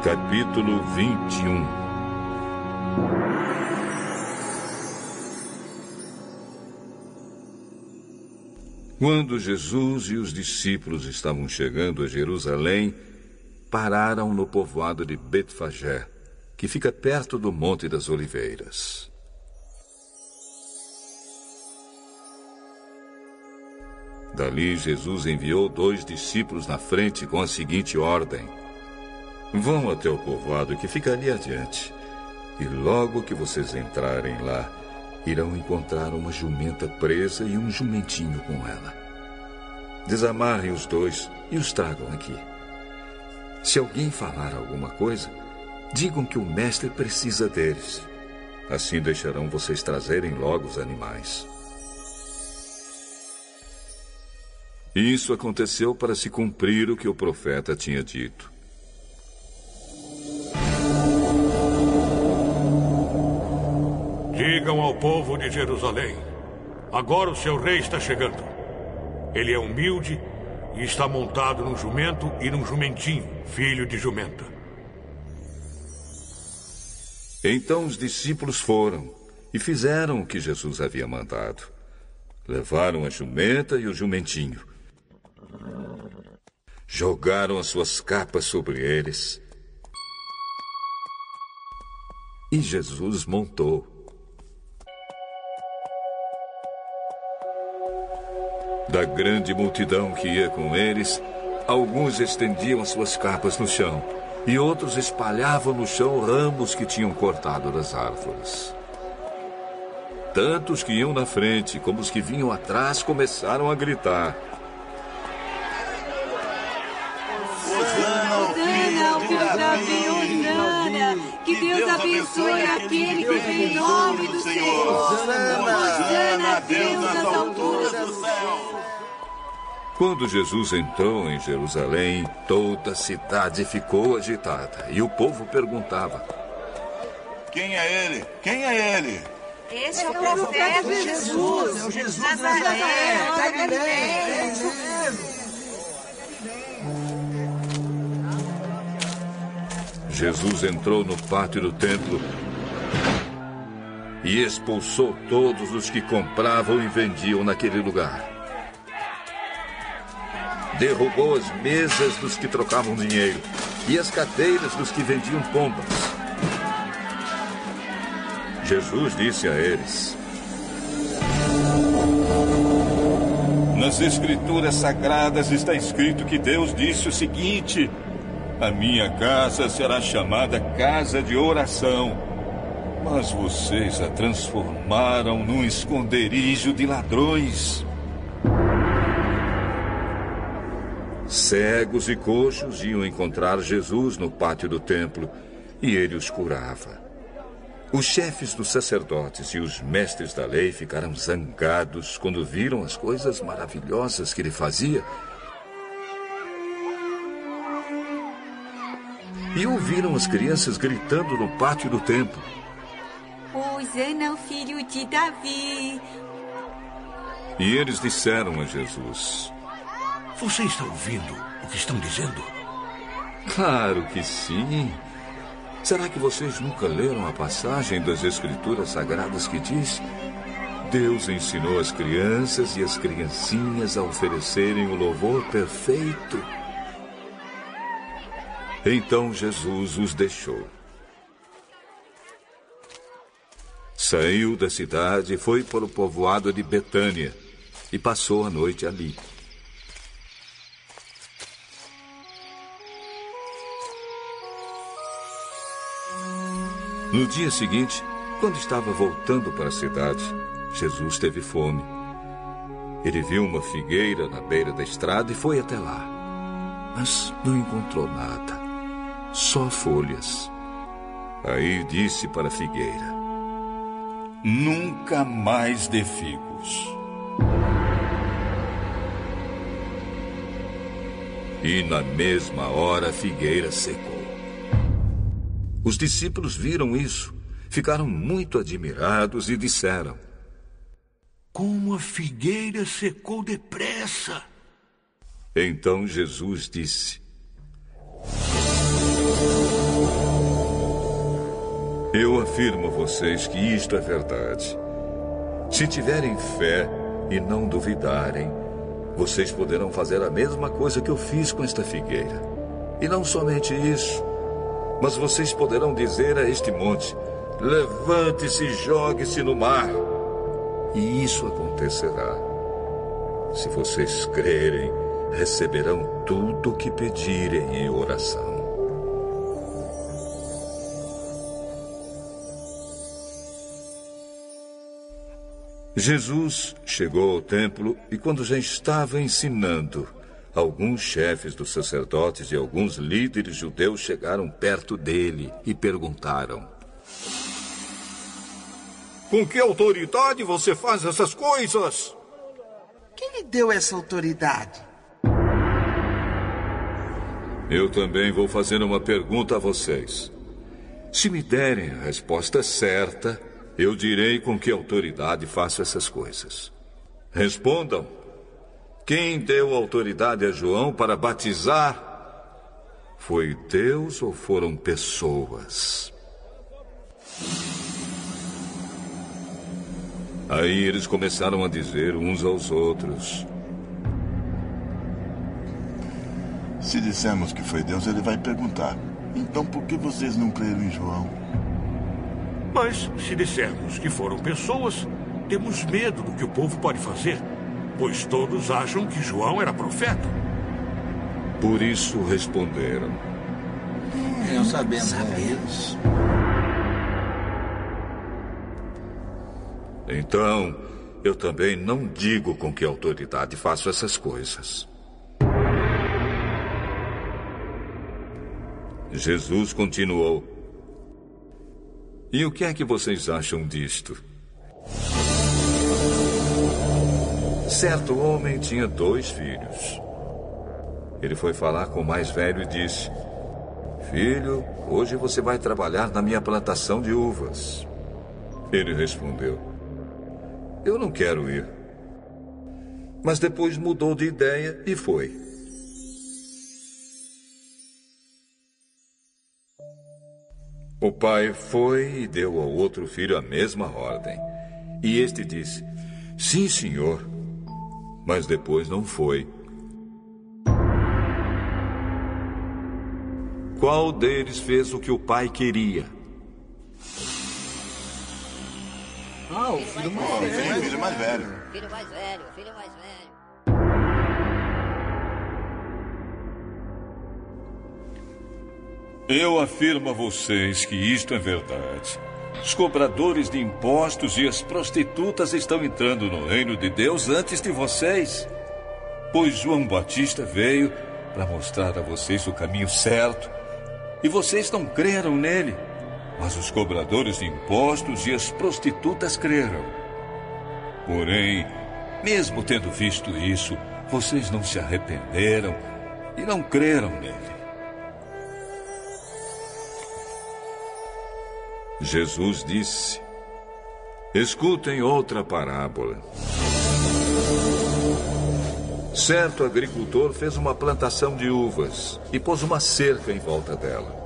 Capítulo 21. Quando Jesus e os discípulos estavam chegando a Jerusalém, pararam no povoado de Betfagé, que fica perto do Monte das Oliveiras. Dali, Jesus enviou 2 discípulos na frente com a seguinte ordem: vão até o povoado que fica ali adiante, e logo que vocês entrarem lá, irão encontrar uma jumenta presa e um jumentinho com ela. Desamarrem os 2 e os tragam aqui. Se alguém falar alguma coisa, digam que o mestre precisa deles. Assim deixarão vocês trazerem logo os animais. Isso aconteceu para se cumprir o que o profeta tinha dito. Digam ao povo de Jerusalém: agora o seu rei está chegando. Ele é humilde e está montado num jumento e num jumentinho, filho de jumenta. Então os discípulos foram e fizeram o que Jesus havia mandado. Levaram a jumenta e o jumentinho. Jogaram as suas capas sobre eles. E Jesus montou. Da grande multidão que ia com eles, alguns estendiam as suas capas no chão e outros espalhavam no chão ramos que tinham cortado das árvores. Tanto os que iam na frente como os que vinham atrás começaram a gritar: Hosana ao filho de Davi, Hosana! Que Deus abençoe aquele que vem em nome do Senhor! Hosana a Deus nas alturas do céu! Quando Jesus entrou em Jerusalém, toda a cidade ficou agitada e o povo perguntava: quem é ele? Quem é ele? Este é o profeta Jesus, é o Jesus de Nazaré, da Galileia. Jesus entrou no pátio do templo e expulsou todos os que compravam e vendiam naquele lugar. Derrubou as mesas dos que trocavam dinheiro e as cadeiras dos que vendiam pombas. Jesus disse a eles: nas Escrituras Sagradas está escrito que Deus disse o seguinte: a minha casa será chamada casa de oração, mas vocês a transformaram num esconderijo de ladrões. Cegos e coxos iam encontrar Jesus no pátio do templo e ele os curava. Os chefes dos sacerdotes e os mestres da lei ficaram zangados quando viram as coisas maravilhosas que ele fazia e ouviram as crianças gritando no pátio do templo: Hosana ao filho de Davi! E eles disseram a Jesus: Você está ouvindo o que estão dizendo? Claro que sim. Será que vocês nunca leram a passagem das Escrituras Sagradas que diz: Deus ensinou as crianças e as criancinhas a oferecerem o louvor perfeito? Então Jesus os deixou. Saiu da cidade e foi para o povoado de Betânia e passou a noite ali. No dia seguinte, quando estava voltando para a cidade, Jesus teve fome. Ele viu uma figueira na beira da estrada e foi até lá. Mas não encontrou nada, só folhas. Aí disse para a figueira: nunca mais dê figos. E na mesma hora a figueira secou. Os discípulos viram isso, ficaram muito admirados e disseram: Como a figueira secou depressa! Então Jesus disse: Eu afirmo a vocês que isto é verdade. Se tiverem fé e não duvidarem, vocês poderão fazer a mesma coisa que eu fiz com esta figueira. E não somente isso, mas vocês poderão dizer a este monte: levante-se e jogue-se no mar. E isso acontecerá. Se vocês crerem, receberão tudo o que pedirem em oração. Jesus chegou ao templo e, quando já estava ensinando, alguns chefes dos sacerdotes e alguns líderes judeus chegaram perto dele e perguntaram: com que autoridade você faz essas coisas? Quem lhe deu essa autoridade? Eu também vou fazer uma pergunta a vocês. Se me derem a resposta certa, eu direi com que autoridade faço essas coisas. Respondam. Quem deu autoridade a João para batizar? Foi Deus ou foram pessoas? Aí eles começaram a dizer uns aos outros: se dissermos que foi Deus, ele vai perguntar: então por que vocês não creram em João? Mas se dissermos que foram pessoas, temos medo do que o povo pode fazer, pois todos acham que João era profeta. Por isso responderam: Não sabemos. Então, eu também não digo com que autoridade faço essas coisas. Jesus continuou: e o que é que vocês acham disto? Certo homem tinha 2 filhos. Ele foi falar com o mais velho e disse: filho, hoje você vai trabalhar na minha plantação de uvas. Ele respondeu: eu não quero ir. Mas depois mudou de ideia e foi. O pai foi e deu ao outro filho a mesma ordem. E este disse: sim, senhor. Mas depois não foi. Qual deles fez o que o pai queria? O filho mais velho. Filho mais velho. Filho mais velho, filho mais velho. Eu afirmo a vocês que isto é verdade. Os cobradores de impostos e as prostitutas estão entrando no reino de Deus antes de vocês. Pois João Batista veio para mostrar a vocês o caminho certo e vocês não creram nele. Mas os cobradores de impostos e as prostitutas creram. Porém, mesmo tendo visto isso, vocês não se arrependeram e não creram nele. Jesus disse: escutem outra parábola. Certo agricultor fez uma plantação de uvas e pôs uma cerca em volta dela.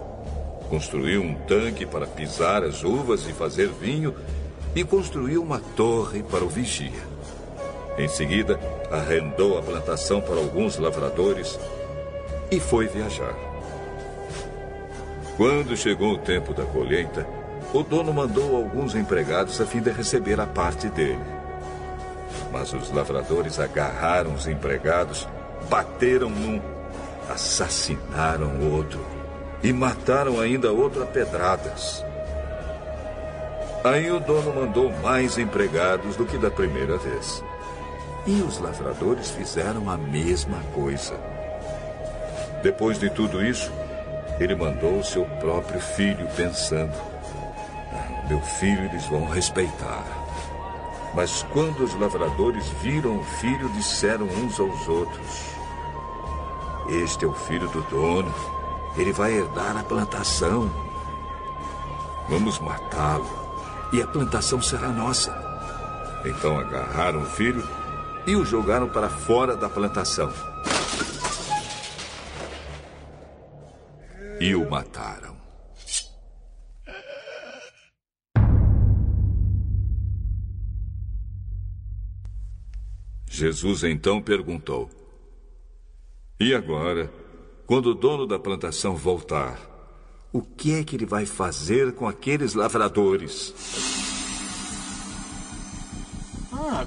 Construiu um tanque para pisar as uvas e fazer vinho e construiu uma torre para o vigia. Em seguida, arrendou a plantação para alguns lavradores e foi viajar. Quando chegou o tempo da colheita, o dono mandou alguns empregados a fim de receber a parte dele. Mas os lavradores agarraram os empregados, bateram num, assassinaram o outro e mataram ainda outro a pedradas. Aí o dono mandou mais empregados do que da primeira vez. E os lavradores fizeram a mesma coisa. Depois de tudo isso, ele mandou seu próprio filho, pensando: meu filho eles vão respeitar. Mas quando os lavradores viram o filho, disseram uns aos outros: este é o filho do dono, ele vai herdar a plantação. Vamos matá-lo e a plantação será nossa. Então agarraram o filho e o jogaram para fora da plantação. E o mataram. Jesus então perguntou: E agora, quando o dono da plantação voltar, o que é que ele vai fazer com aqueles lavradores?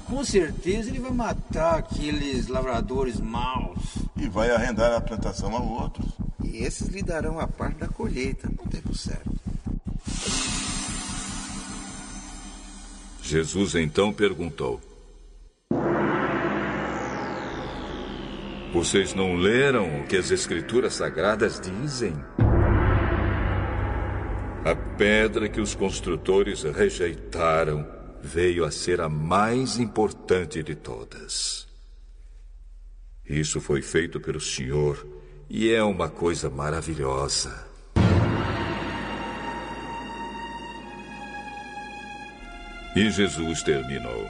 Com certeza ele vai matar aqueles lavradores maus. E vai arrendar a plantação a outros. E esses lhe darão a parte da colheita no tempo certo. Jesus então perguntou: Vocês não leram o que as Escrituras Sagradas dizem? A pedra que os construtores rejeitaram veio a ser a mais importante de todas. Isso foi feito pelo Senhor e é uma coisa maravilhosa. E Jesus terminou: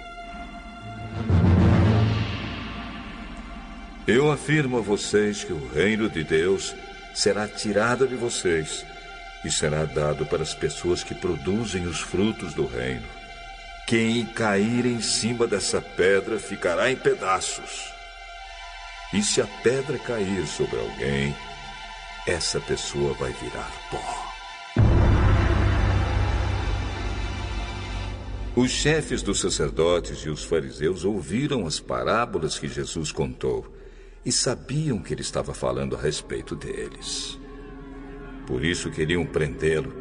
Eu afirmo a vocês que o reino de Deus será tirado de vocês e será dado para as pessoas que produzem os frutos do reino. Quem cair em cima dessa pedra ficará em pedaços. E se a pedra cair sobre alguém, essa pessoa vai virar pó. Os chefes dos sacerdotes e os fariseus ouviram as parábolas que Jesus contou e sabiam que ele estava falando a respeito deles. Por isso queriam prendê-lo,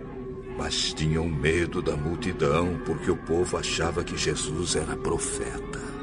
mas tinham medo da multidão, porque o povo achava que Jesus era profeta.